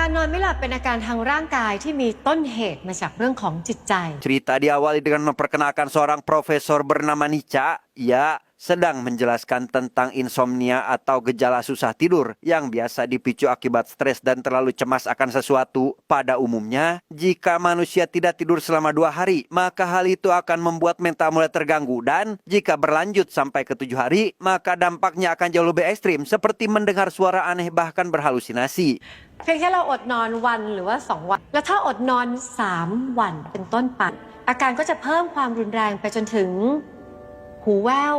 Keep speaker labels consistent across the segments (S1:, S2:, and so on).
S1: การนอนไม่หลับเป็นอาการทางร่างกายที่มีต้นเหตุมาจากเรื่องของจิตใจ
S2: Cerita diawali dengan memperkenalkan seorang profesor bernama Nica. Ia sedang menjelaskan tentang insomnia atau gejala susah tidur yang biasa dipicu akibat stres dan terlalu cemas akan sesuatu. Pada umumnya, jika manusia tidak tidur selama 2 hari, maka hal itu akan membuat mental mulai terganggu. Dan jika berlanjut sampai ke 7 hari, maka dampaknya akan jauh lebih ekstrim, seperti mendengar suara aneh bahkan berhalusinasi.
S1: เพียงแค่เราอดนอนวันหรือว่า2 วันแล้วถ้าอดนอน3 วันเป็นต้นไปอาการก็จะเพิ่มความรุนแรงไปจนถึงหูแว่ว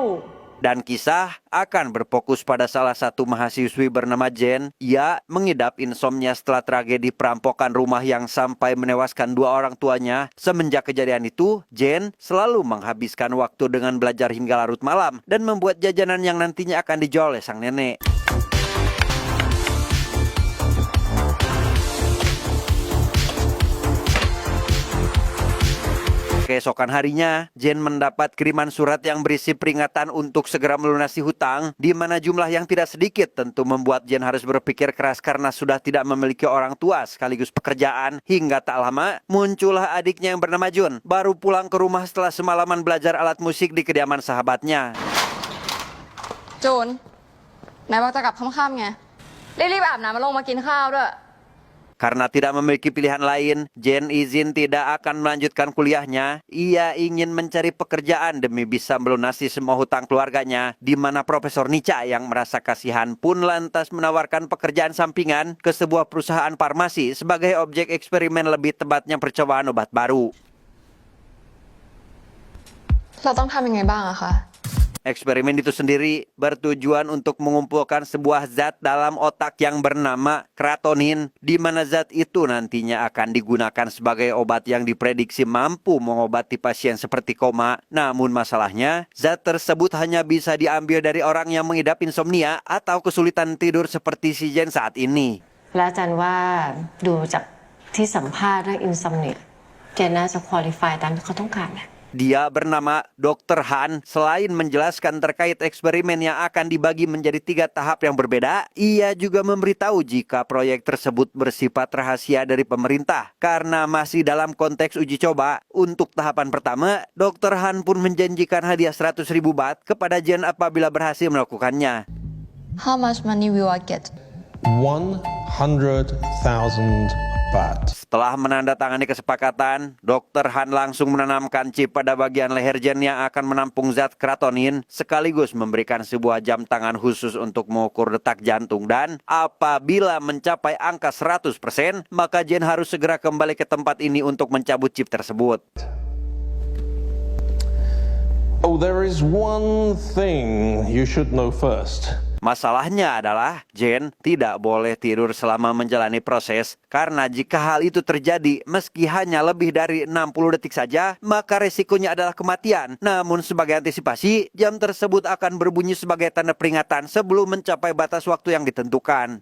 S2: Dan kisah akan berfokus pada salah satu mahasiswi bernama Jen. Ia mengidap insomnia setelah tragedi perampokan rumah yang sampai menewaskan 2 orang tuanya. Semenjak kejadian itu, Jen selalu menghabiskan waktu dengan belajar hingga larut malam dan membuat jajanan yang nantinya akan dijual oleh sang nenek. Keesokan harinya, Jen mendapat kiriman surat yang berisi peringatan untuk segera melunasi hutang, di mana jumlah yang tidak sedikit tentu membuat Jen harus berpikir keras karena sudah tidak memiliki orang tua sekaligus pekerjaan. Hingga tak lama, muncullah adiknya yang bernama Jun, baru pulang ke rumah setelah semalaman belajar alat musik di kediaman sahabatnya.
S3: จูนไหนบอกจะกลับค่ำๆไงรีบๆอาบน้ำมาลงมากินข้าวด้วย
S2: Karena tidak memiliki pilihan lain, Jen izin tidak akan melanjutkan kuliahnya. Ia ingin mencari pekerjaan demi bisa melunasi semua hutang keluarganya, di mana Profesor Nica yang merasa kasihan pun lantas menawarkan pekerjaan sampingan ke sebuah perusahaan farmasi sebagai objek eksperimen, lebih tepatnya percobaan obat baru.
S3: เราต้องทำยังไงบ้างอะคะ
S2: Eksperimen itu sendiri bertujuan untuk mengumpulkan sebuah zat dalam otak yang bernama kratonin, di mana zat itu nantinya akan digunakan sebagai obat yang diprediksi mampu mengobati pasien seperti koma. Namun masalahnya, zat tersebut hanya bisa diambil dari orang yang mengidap insomnia atau kesulitan tidur seperti si Jen saat ini.
S1: และอาจารย์ว่าดูจากที่สัมภาษณ์เรื่องอินซอมเนียแกน่าจะคุริฟายตามที่เขาต้องการนะ
S2: Dia bernama Dr. Han. Selain menjelaskan terkait eksperimen yang akan dibagi menjadi 3 tahap yang berbeda, ia juga memberitahu jika proyek tersebut bersifat rahasia dari pemerintah karena masih dalam konteks uji coba. Untuk tahapan pertama, Dr. Han pun menjanjikan hadiah 100.000 baht kepada Jen apabila berhasil melakukannya.
S3: How much money will I get
S4: 100,000 baht.
S2: Setelah menandatangani kesepakatan, Dr. Han langsung menanamkan chip pada bagian leher Jen yang akan menampung zat kratonin, sekaligus memberikan sebuah jam tangan khusus untuk mengukur detak jantung. Dan apabila mencapai angka 100%, maka Jen harus segera kembali ke tempat ini untuk mencabut chip tersebut.
S4: Oh, there is one thing you should know first.
S2: Masalahnya adalah Jen tidak boleh tidur selama menjalani proses, karena jika hal itu terjadi meski hanya lebih dari 60 detik saja, maka resikonya adalah kematian. Namun sebagai antisipasi, jam tersebut akan berbunyi sebagai tanda peringatan sebelum mencapai batas waktu yang ditentukan.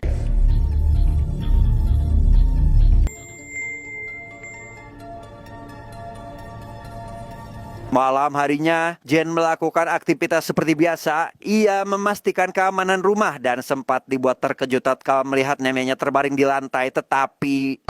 S2: Malam harinya, Jen melakukan aktivitas seperti biasa. Ia memastikan keamanan rumah dan sempat dibuat terkejut tatkala melihat neneknya terbaring di lantai. Tetapi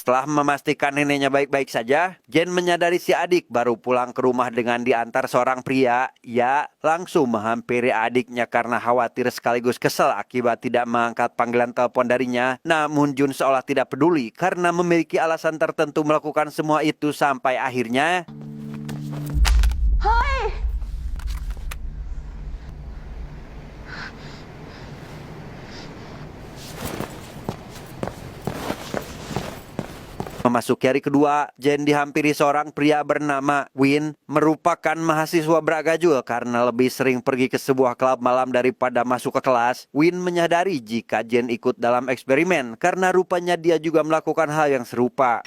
S2: setelah memastikan neneknya baik-baik saja, Jen menyadari si adik baru pulang ke rumah dengan diantar seorang pria. Ia langsung menghampiri adiknya karena khawatir sekaligus kesal akibat tidak mengangkat panggilan telepon darinya. Namun Jun seolah tidak peduli karena memiliki alasan tertentu melakukan semua itu sampai akhirnya... Memasuki hari kedua, Jen dihampiri seorang pria bernama Win, merupakan mahasiswa beragajul karena lebih sering pergi ke sebuah klub malam daripada masuk ke kelas. Win menyadari jika Jen ikut dalam eksperimen karena rupanya dia juga melakukan hal yang serupa.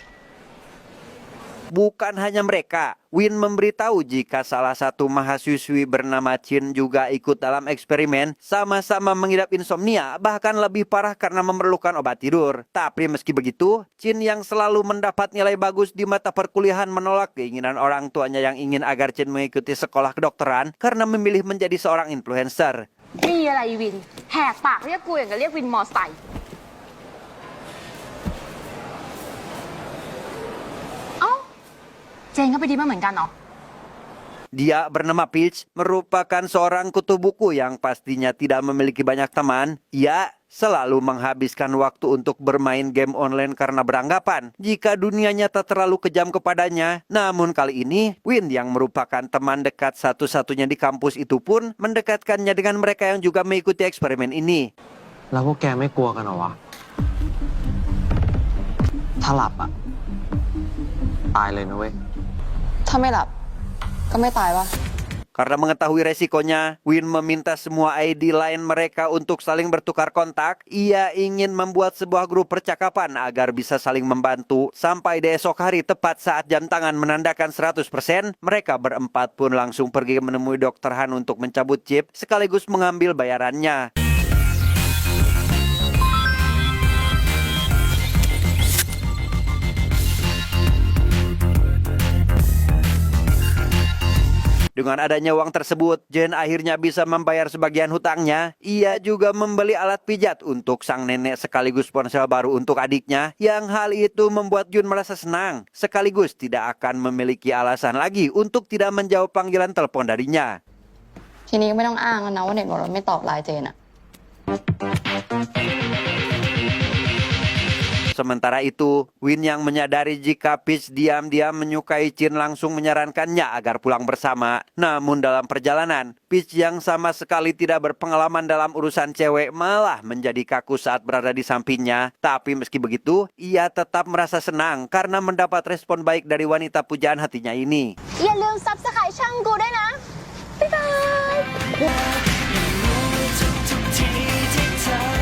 S2: Bukan hanya mereka, Win memberitahu jika salah satu mahasiswi bernama Chin juga ikut dalam eksperimen, sama-sama mengidap insomnia, bahkan lebih parah karena memerlukan obat tidur. Tapi meski begitu, Chin yang selalu mendapat nilai bagus di mata perkuliahan menolak keinginan orang tuanya yang ingin agar Chin mengikuti sekolah kedokteran karena memilih menjadi seorang influencer.
S3: มีอะไรวิน แหกปากเรียกกูอย่างกับเรียกวินมอไซค์เอ้า เจนก็ไปดีมาเหมือนกันเนาะ
S2: Dia bernama Peach merupakan seorang kutu buku yang pastinya tidak memiliki banyak teman. Ia selalu menghabiskan waktu untuk bermain game online karena beranggapan jika dunia nyata terlalu kejam kepadanya. Namun kali ini, Win yang merupakan teman dekat satu-satunya di kampus itu pun mendekatkannya dengan mereka yang juga mengikuti eksperimen ini.
S5: แล้วพวกแกไม่กลัวกันเหรอวะ ถ้าหลับอ่ะ ตายเลยนะเว้ย
S3: ถ้าไม่หลับ ก็ไม่ตายวะ
S2: Karena mengetahui resikonya, Win meminta semua ID lain mereka untuk saling bertukar kontak. Ia ingin membuat sebuah grup percakapan agar bisa saling membantu. Sampai di esok hari tepat saat jam tangan menandakan 100%, mereka berempat pun langsung pergi menemui Dr. Han untuk mencabut chip sekaligus mengambil bayarannya. Dengan adanya uang tersebut, Jen akhirnya bisa membayar sebagian hutangnya. Ia juga membeli alat pijat untuk sang nenek sekaligus ponsel baru untuk adiknya. Yang hal itu membuat Jun merasa senang, sekaligus tidak akan memiliki alasan lagi untuk tidak menjawab panggilan telepon darinya.
S3: ทีนี้ก็ไม่ต้องอ้างแล้วนะว่าเน็ตบอกเราไม่ตอบไลน์เจนอะ
S2: Sementara itu, Win yang menyadari jika Peach diam-diam menyukai Chin langsung menyarankannya agar pulang bersama. Namun dalam perjalanan, Peach yang sama sekali tidak berpengalaman dalam urusan cewek malah menjadi kaku saat berada di sampingnya. Tapi meski begitu, ia tetap merasa senang karena mendapat respon baik dari wanita pujaan hatinya ini.
S3: อย่าลืมซับสไครต์ช่องกูด้วยนะ บ๊ายบาย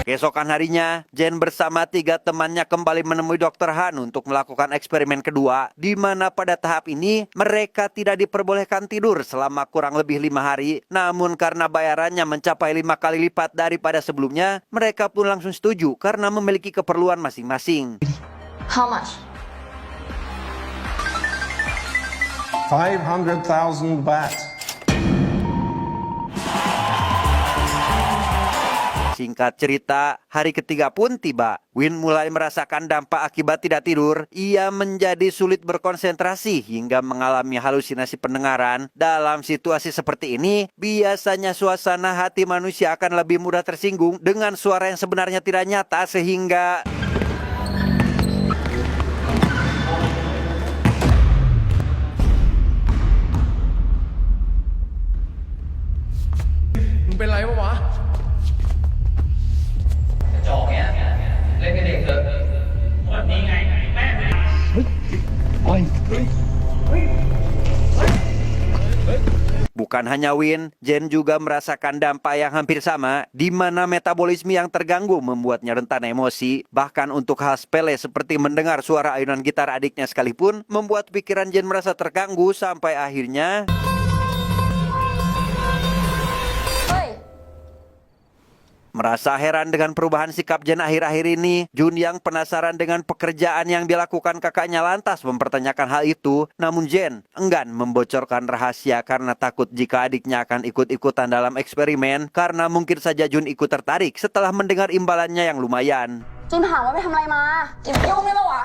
S2: Keesokan harinya, Jen bersama 3 temannya kembali menemui Dr. Han untuk melakukan eksperimen kedua, di mana pada tahap ini mereka tidak diperbolehkan tidur selama kurang lebih 5 hari. Namun karena bayarannya mencapai 5 kali lipat daripada sebelumnya, mereka pun langsung setuju karena memiliki keperluan masing-masing.
S3: How much?
S4: 500,000 baht.
S2: Singkat cerita, hari ketiga pun tiba. Win mulai merasakan dampak akibat tidak tidur. Ia menjadi sulit berkonsentrasi hingga mengalami halusinasi pendengaran. Dalam situasi seperti ini, biasanya suasana hati manusia akan lebih mudah tersinggung dengan suara yang sebenarnya tidak nyata sehingga... Bukan hanya Win, Jen juga merasakan dampak yang hampir sama, di mana metabolisme yang terganggu membuatnya rentan emosi. Bahkan untuk hal sepele seperti mendengar suara ayunan gitar adiknya sekalipun, membuat pikiran Jen merasa terganggu sampai akhirnya... Merasa heran dengan perubahan sikap Jen akhir-akhir ini, Jun yang penasaran dengan pekerjaan yang dilakukan kakaknya lantas mempertanyakan hal itu. Namun Jen enggan membocorkan rahasia karena takut jika adiknya akan ikut-ikutan dalam eksperimen, karena mungkin saja Jun ikut tertarik setelah mendengar imbalannya yang lumayan.
S3: จุนถามว่าไปทำอะไรมาอย่าไปยุ่งได้ปะวะ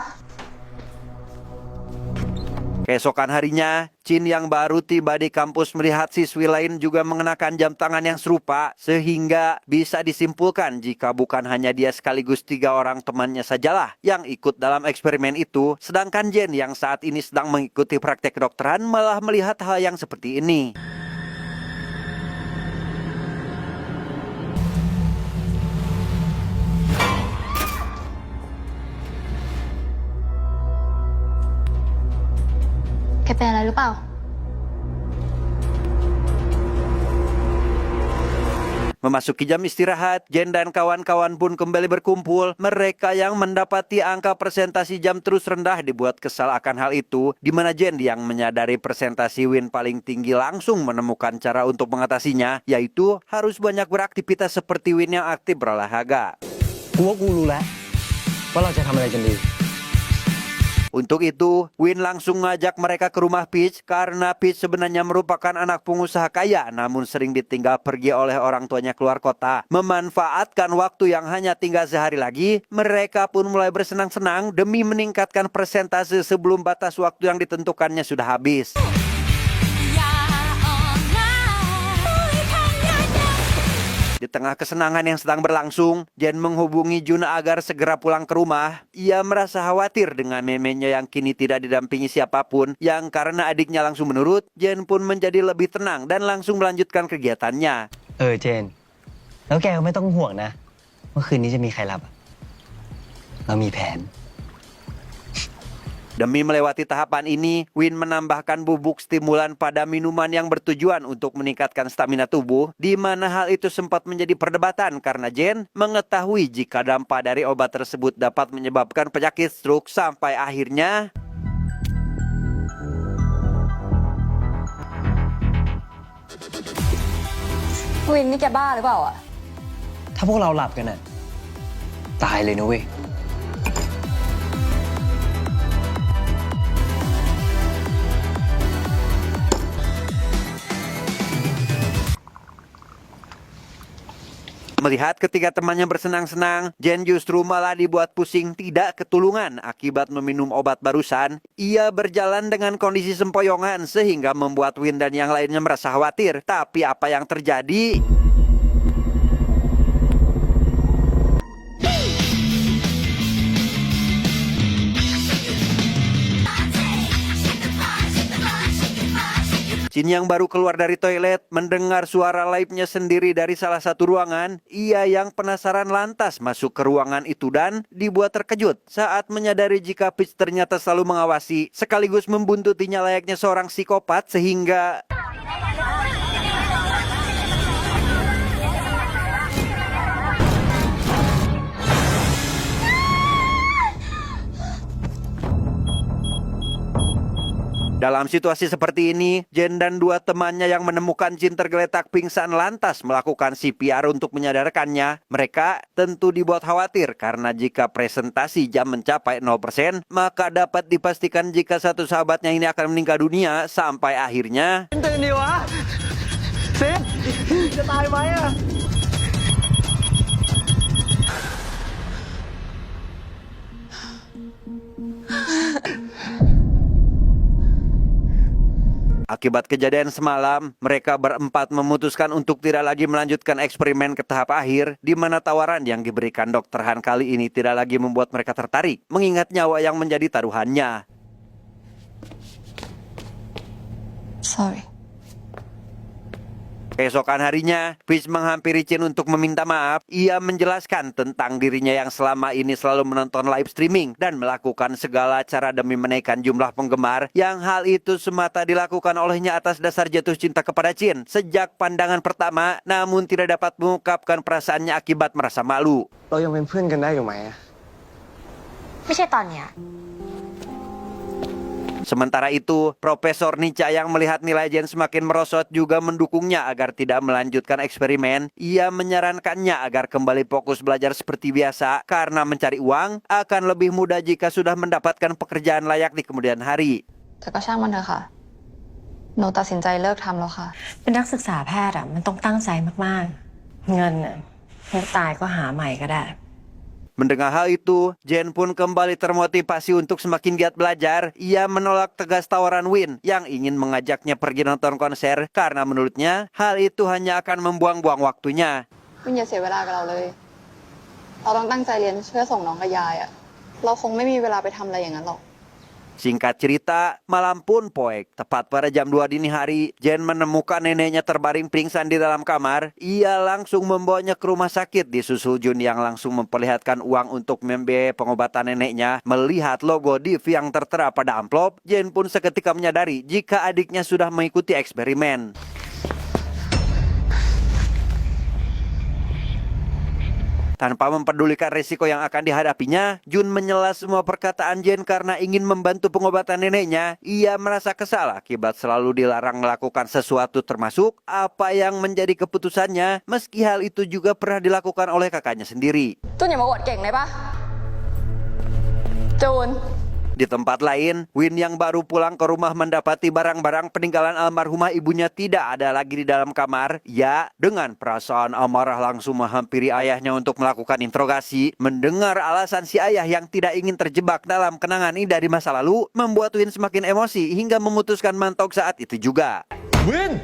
S2: Keesokan harinya, Chin yang baru tiba di kampus melihat siswi lain juga mengenakan jam tangan yang serupa, sehingga bisa disimpulkan jika bukan hanya dia sekaligus 3 orang temannya sajalah yang ikut dalam eksperimen itu, sedangkan Jen yang saat ini sedang mengikuti praktek kedokteran malah melihat hal yang seperti ini. Memasuki jam istirahat, Jen dan kawan-kawan pun kembali berkumpul. Mereka yang mendapati angka presentasi jam terus rendah dibuat kesal akan hal itu, di mana Jen yang menyadari presentasi Win paling tinggi langsung menemukan cara untuk mengatasinya, yaitu harus banyak beraktivitas seperti Win yang aktif berolahraga. Untuk itu, Win langsung ngajak mereka ke rumah Peach karena Peach sebenarnya merupakan anak pengusaha kaya namun sering ditinggal pergi oleh orang tuanya keluar kota. Memanfaatkan waktu yang hanya tinggal sehari lagi, mereka pun mulai bersenang-senang demi meningkatkan persentase sebelum batas waktu yang ditentukannya sudah habis. Di tengah kesenangan yang sedang berlangsung, Jen menghubungi Jun agar segera pulang ke rumah. Ia merasa khawatir dengan memenya yang kini tidak didampingi siapapun, yang karena adiknya langsung menurut, Jen pun menjadi lebih tenang dan langsung melanjutkan kegiatannya.
S6: เจนแล้วแกก็ไม่ต้องห่วงนะว่าคืนนี้จะมีใครรับอะเรามีแผน
S2: Demi melewati tahapan ini, Win menambahkan bubuk stimulan pada minuman yang bertujuan untuk meningkatkan stamina tubuh, di mana hal itu sempat menjadi perdebatan karena Jen mengetahui jika dampak dari obat tersebut dapat menyebabkan penyakit stroke sampai akhirnya
S3: Win นี่แกบ้าหรือเปล่าอะ
S6: ถ้าพวกเราหลับกันน่ะตายเลยนะเว้ย
S2: Melihat ketiga temannya bersenang-senang, Jen justru malah dibuat pusing tidak ketulungan akibat meminum obat barusan. Ia berjalan dengan kondisi sempoyongan sehingga membuat Win dan yang lainnya merasa khawatir. Tapi apa yang terjadi? Jin yang baru keluar dari toilet mendengar suara laibnya sendiri dari salah satu ruangan. Ia yang penasaran lantas masuk ke ruangan itu dan dibuat terkejut saat menyadari jika Peach ternyata selalu mengawasi sekaligus membuntutinya layaknya seorang psikopat sehingga dalam situasi seperti ini, Jen dan dua temannya yang menemukan Jin tergeletak pingsan lantas melakukan CPR untuk menyadarkannya. Mereka tentu dibuat khawatir karena jika presentasi jam mencapai 0%, maka dapat dipastikan jika satu sahabatnya ini akan meninggal dunia sampai akhirnya Akibat kejadian semalam, mereka berempat memutuskan untuk tidak lagi melanjutkan eksperimen ke tahap akhir, di mana tawaran yang diberikan Dr. Han kali ini tidak lagi membuat mereka tertarik, mengingat nyawa yang menjadi taruhannya.
S3: Sorry.
S2: Keesokan harinya, Peach menghampiri Jin untuk meminta maaf. Ia menjelaskan tentang dirinya yang selama ini selalu menonton live streaming dan melakukan segala cara demi menaikkan jumlah penggemar, yang hal itu semata dilakukan olehnya atas dasar jatuh cinta kepada Jin sejak pandangan pertama, namun tidak dapat mengungkapkan perasaannya akibat merasa malu.
S6: เรายังเป็นเพื่อนกันได้อยู่ไหมอะ
S1: ไม่ใช่ตอนเนี้ย
S2: Sementara itu, Profesor Nica yang melihat nilai Jen semakin merosot juga mendukungnya agar tidak melanjutkan eksperimen. Ia menyarankannya agar kembali fokus belajar seperti biasa karena mencari uang akan lebih mudah jika sudah mendapatkan pekerjaan layak di kemudian hari.
S3: แต่ก็ช่างมันเถอะค่ะ หนูตัดสินใจเลิกทำแล้วค่ะ
S1: เป็นนักศึกษาแพทย์อะมันต้องตั้งใจมากๆ เงินอะไม่ตายก็หาใหม่ก็ได้
S2: Mendengar hal itu, Jen pun kembali termotivasi untuk semakin giat belajar. Ia menolak tegas tawaran Win yang ingin mengajaknya pergi nonton konser karena menurutnya hal itu hanya akan membuang-buang waktunya.
S3: วินอย่าเสียเวลากับเราเลย เราต้องตั้งใจเรียนเพื่อส่งน้องกับยายอะเราคงไม่มีเวลาไปทำอะไรอย่างนั้นหรอก
S2: Singkat cerita, malam pun poek. Tepat pada jam 2 dini hari, Jen menemukan neneknya terbaring pingsan di dalam kamar. Ia langsung membawanya ke rumah sakit disusul Jun yang langsung memperlihatkan uang untuk membiayai pengobatan neneknya. Melihat logo Div yang tertera pada amplop, Jen pun seketika menyadari jika adiknya sudah mengikuti eksperimen. Tanpa mempedulikan risiko yang akan dihadapinya, Jun menyela semua perkataan Jen karena ingin membantu pengobatan neneknya. Ia merasa kesal akibat selalu dilarang melakukan sesuatu termasuk apa yang menjadi keputusannya, meski hal itu juga pernah dilakukan oleh kakaknya sendiri.
S3: จูนอย่ามาอวดเก่งเลยปะจูน
S2: Di tempat lain, Win yang baru pulang ke rumah mendapati barang-barang peninggalan almarhumah ibunya tidak ada lagi di dalam kamar. Ya, dengan perasaan amarah langsung menghampiri ayahnya untuk melakukan interogasi. Mendengar alasan si ayah yang tidak ingin terjebak dalam kenangan indah di masa lalu, membuat Win semakin emosi hingga memutuskan mentok saat itu juga.
S4: Win!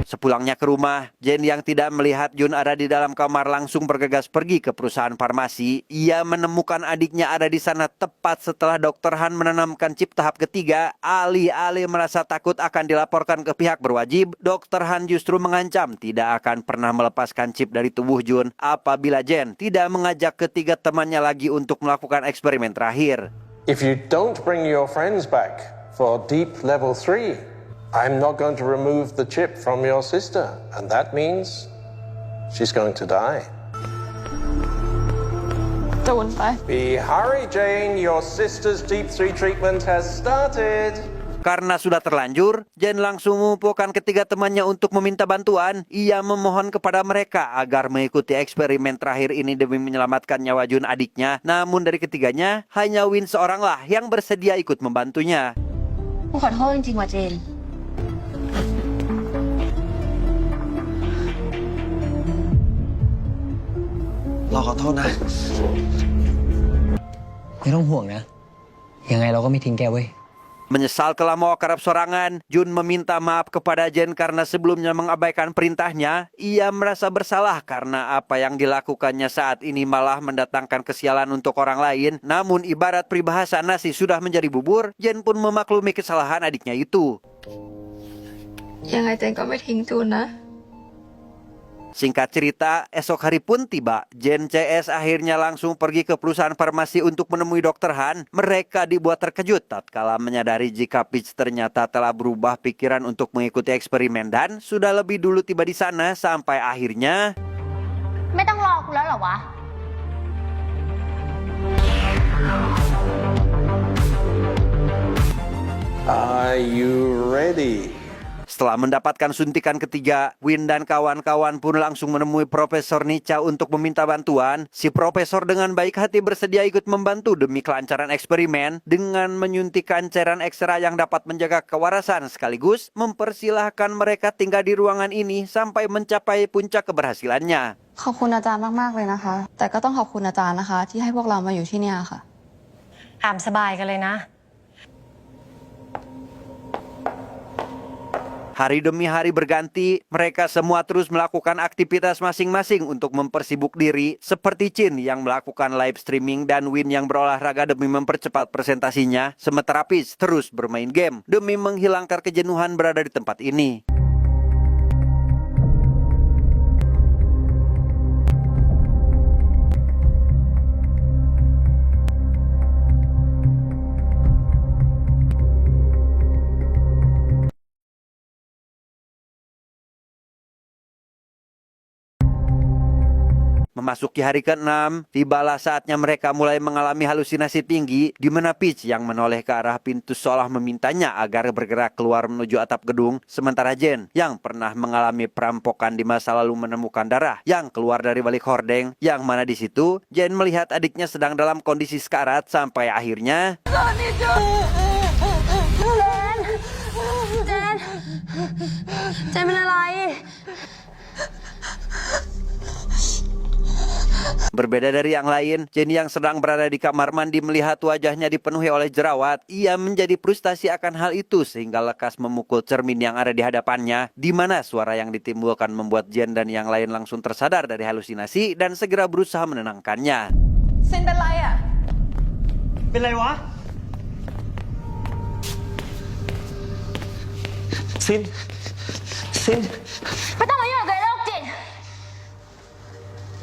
S2: Sepulangnya ke rumah, Jen yang tidak melihat Jun ada di dalam kamar langsung bergegas pergi ke perusahaan farmasi. Ia menemukan adiknya ada di sana tepat setelah Dr. Han menanamkan chip tahap ketiga. Alih-alih merasa takut akan dilaporkan ke pihak berwajib, Dr. Han justru mengancam tidak akan pernah melepaskan chip dari tubuh Jun apabila Jen tidak mengajak ketiga temannya lagi untuk melakukan eksperimen terakhir.
S4: If you don't bring your friends back for deep level 3, I'm not going to remove the chip from your sister, and that means she's going to die.
S3: จูนไป
S4: Hurry, Jane, your sister's deep 3 treatment has started.
S2: Karena sudah terlanjur, Jen langsung mengumpulkan ketiga temannya untuk meminta bantuan. Ia memohon kepada mereka agar mengikuti eksperimen terakhir ini demi menyelamatkan nyawa Jun adiknya. Namun dari ketiganya, hanya Win seoranglah yang bersedia ikut membantunya.
S1: กูขอโทษจริงๆว่ะเจน
S6: เราขอโทษนะ ไม่ต้องห่วงนะ ยังไงเราก็ไม่ทิ้งแกเว้ย
S2: Menyesal telah mau kerap sorangan, Jun meminta maaf kepada Jen karena sebelumnya mengabaikan perintahnya. Ia merasa bersalah karena apa yang dilakukannya saat ini malah mendatangkan kesialan untuk orang lain. Namun ibarat peribahasa nasi sudah menjadi bubur, Jen pun memaklumi kesalahan adiknya itu.
S3: ยังไงเจนก็ไม่ทิ้งจูนนะ
S2: Singkat cerita, esok hari pun tiba. Jen CS akhirnya langsung pergi ke perusahaan farmasi untuk menemui Dr. Han. Mereka dibuat terkejut tatkala menyadari jika Peach ternyata telah berubah pikiran untuk mengikuti eksperimen dan sudah lebih dulu tiba di sana sampai akhirnya
S1: ไม่ต้องรอกูแล้วเหรอวะ
S4: Are you ready?
S2: Setelah mendapatkan suntikan ketiga, Win dan kawan-kawan pun langsung menemui Profesor Nica untuk meminta bantuan. Si profesor dengan baik hati bersedia ikut membantu demi kelancaran eksperimen dengan menyuntikkan cairan ekstra yang dapat menjaga kewarasan sekaligus mempersilahkan mereka tinggal di ruangan ini sampai mencapai puncak keberhasilannya.
S3: ขอบคุณอาจารย์มากๆเลยนะคะ แต่ก็ต้องขอบคุณอาจารย์นะคะที่ให้พวกเรามาอยู่ที่เนี่ยค่ะ
S1: ตามสบายกันเลยนะ
S2: Hari demi hari berganti, mereka semua terus melakukan aktivitas masing-masing untuk mempersibuk diri, seperti Chin yang melakukan live streaming dan Win yang berolahraga demi mempercepat presentasinya, sementara Peach terus bermain game demi menghilangkan kejenuhan berada di tempat ini. Memasuki hari ke-6, tibalah saatnya mereka mulai mengalami halusinasi tinggi di mana Peach yang menoleh ke arah pintu seolah memintanya agar bergerak keluar menuju atap gedung, sementara Jen yang pernah mengalami perampokan di masa lalu menemukan darah yang keluar dari balik hordeng, yang mana di situ Jen melihat adiknya sedang dalam kondisi sekarat sampai akhirnya
S1: Jen เป็นอะไร
S2: Berbeda dari yang lain, Jen yang sedang berada di kamar mandi melihat wajahnya dipenuhi oleh jerawat. Ia menjadi frustasi akan hal itu sehingga lekas memukul cermin yang ada di hadapannya, di mana suara yang ditimbulkan membuat Jen dan yang lain langsung tersadar dari halusinasi dan segera berusaha menenangkannya.
S3: ซินเป็นไรอ่ะ
S6: เป็นไรวะ ซิน
S1: ไม่ต้องมายุ่งกับโรคจิต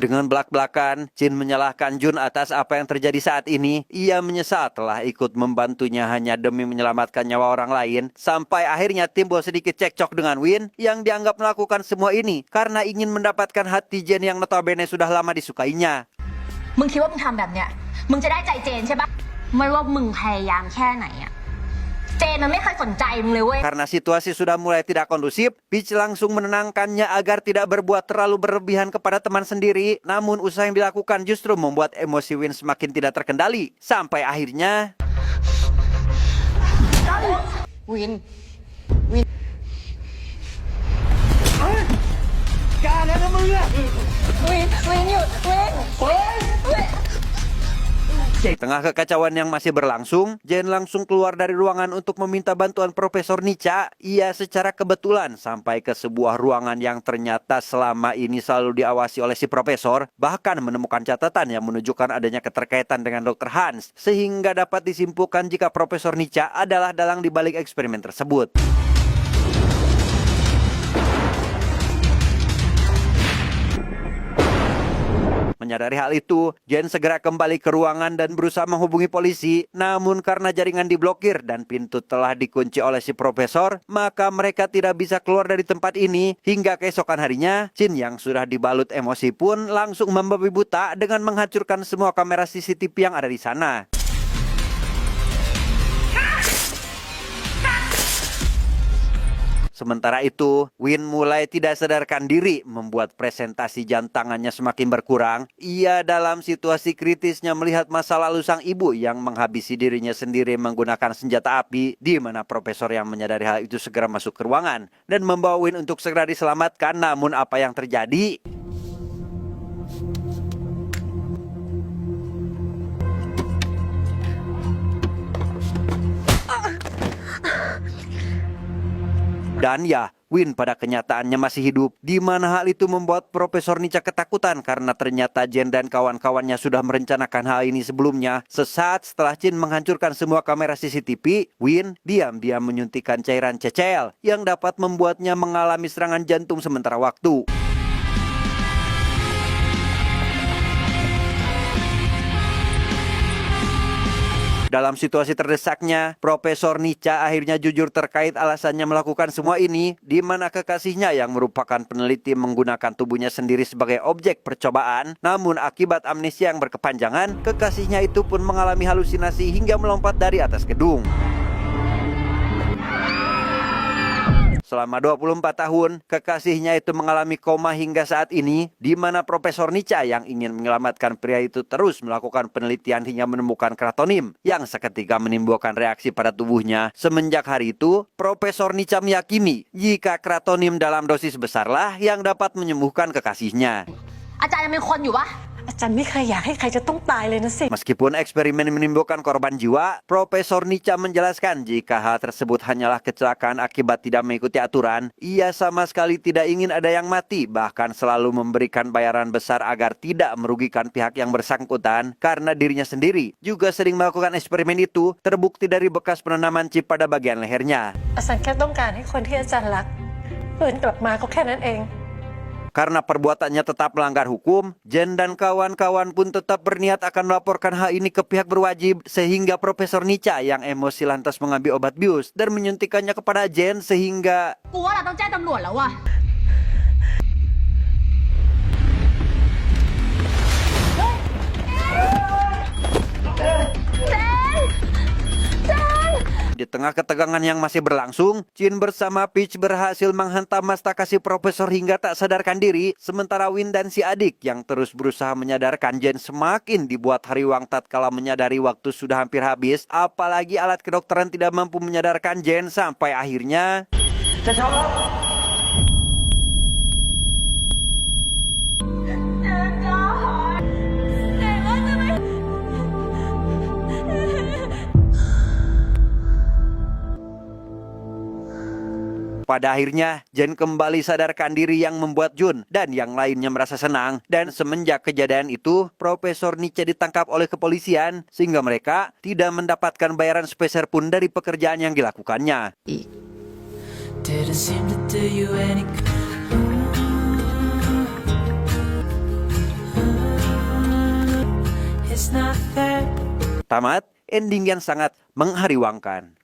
S2: Dengan belak-belakan, Chin menyalahkan Jun atas apa yang terjadi saat ini. Ia menyesal telah ikut membantunya hanya demi menyelamatkan nyawa orang lain. Sampai akhirnya timbul sedikit cekcok dengan Win yang dianggap melakukan semua ini karena ingin mendapatkan hati Jen yang notabene sudah lama disukainya.
S7: มึงคิดว่ามึงทำแบบเนี้ยมึงจะได้ใจเจนใช่ปะไม่ว่ามึงพยายามแค่ไหนอะเ เจนมันไม่เคยสนใจมึงเลยเว้ย
S2: Karena situasi sudah mulai tidak kondusif, Peach langsung menenangkannya agar tidak berbuat terlalu berlebihan kepada teman sendiri. Namun usaha yang dilakukan justru membuat emosi Win semakin tidak terkendali. Sampai akhirnya...
S3: Win หยุด
S2: Di tengah kekacauan yang masih berlangsung, Jen langsung keluar dari ruangan untuk meminta bantuan Profesor Nica. Ia secara kebetulan sampai ke sebuah ruangan yang ternyata selama ini selalu diawasi oleh si profesor, bahkan menemukan catatan yang menunjukkan adanya keterkaitan dengan Dr. Hans, sehingga dapat disimpulkan jika Profesor Nica adalah dalang di balik eksperimen tersebut. Menyadari hal itu, Jen segera kembali ke ruangan dan berusaha menghubungi polisi. Namun karena jaringan diblokir dan pintu telah dikunci oleh si profesor, maka mereka tidak bisa keluar dari tempat ini. Hingga keesokan harinya, Chin yang sudah dibalut emosi pun langsung membabi buta dengan menghancurkan semua kamera CCTV yang ada di sana. Sementara itu, Win mulai tidak sadarkan diri, membuat presentasi jam tangannya semakin berkurang. Ia dalam situasi kritisnya melihat masa lalu sang ibu yang menghabisi dirinya sendiri menggunakan senjata api, di mana profesor yang menyadari hal itu segera masuk ke ruangan dan membawa Win untuk segera diselamatkan. Namun apa yang terjadi? Dan ya, Win pada kenyataannya masih hidup, di mana hal itu membuat Profesor Nica ketakutan karena ternyata Jen dan kawan-kawannya sudah merencanakan hal ini sebelumnya. Sesaat setelah Chin menghancurkan semua kamera CCTV, Win diam-diam menyuntikkan cairan CCL yang dapat membuatnya mengalami serangan jantung sementara waktu. Dalam situasi terdesaknya, Profesor Nica akhirnya jujur terkait alasannya melakukan semua ini, di mana kekasihnya yang merupakan peneliti menggunakan tubuhnya sendiri sebagai objek percobaan. Namun akibat amnesia yang berkepanjangan, kekasihnya itu pun mengalami halusinasi hingga melompat dari atas gedung. Selama 24 tahun, kekasihnya itu mengalami koma hingga saat ini, di mana Profesor Nica yang ingin menyelamatkan pria itu terus melakukan penelitian hingga menemukan kratonim yang seketika menimbulkan reaksi pada tubuhnya. Semenjak hari itu, Profesor Nica meyakini jika kratonim dalam dosis besarlah yang dapat menyembuhkan kekasihnya.
S7: อาจารย์ยังเป็นคนอยู่ปะ
S1: อาจารย์ไม่เคยอยากให้ใครจะต้องตายเลยนะสิ
S2: Meskipun eksperimen menimbulkan korban jiwa, Profesor Nica menjelaskan jika hal tersebut hanyalah kecelakaan akibat tidak mengikuti aturan. Ia sama sekali tidak ingin ada yang mati, bahkan selalu memberikan bayaran besar agar tidak merugikan pihak yang bersangkutan. Karena dirinya sendiri juga sering melakukan eksperimen itu, terbukti dari bekas penanaman chip pada bagian lehernya.
S1: อาจารย์แค่ต้องการให้คนที่อาจารย์รักฟื้นกลับมาก็แค่นั้นเอง
S2: Karena perbuatannya tetap melanggar hukum, Jen dan kawan-kawan pun tetap berniat akan melaporkan hal ini ke pihak berwajib, sehingga Profesor Nica yang emosi lantas mengambil obat bius dan menyuntikannya kepada Jen sehingga...
S7: กูว่าเราต้องแจ้งตำรวจแล้วว่ะ
S2: Di tengah ketegangan yang masih berlangsung, Chin bersama Peach berhasil menghantam mastaka si profesor hingga tak sadarkan diri. Sementara Win dan si adik yang terus berusaha menyadarkan Jen semakin dibuat hariwang tatkala menyadari waktu sudah hampir habis. Apalagi alat kedokteran tidak mampu menyadarkan Jen sampai akhirnya... Pada akhirnya, Jen kembali sadarkan diri yang membuat Jun dan yang lainnya merasa senang. Dan semenjak kejadian itu, Profesor Nica ditangkap oleh kepolisian sehingga mereka tidak mendapatkan bayaran sepeser pun dari pekerjaan yang dilakukannya. Tamat, ending yang sangat menghariwangkan.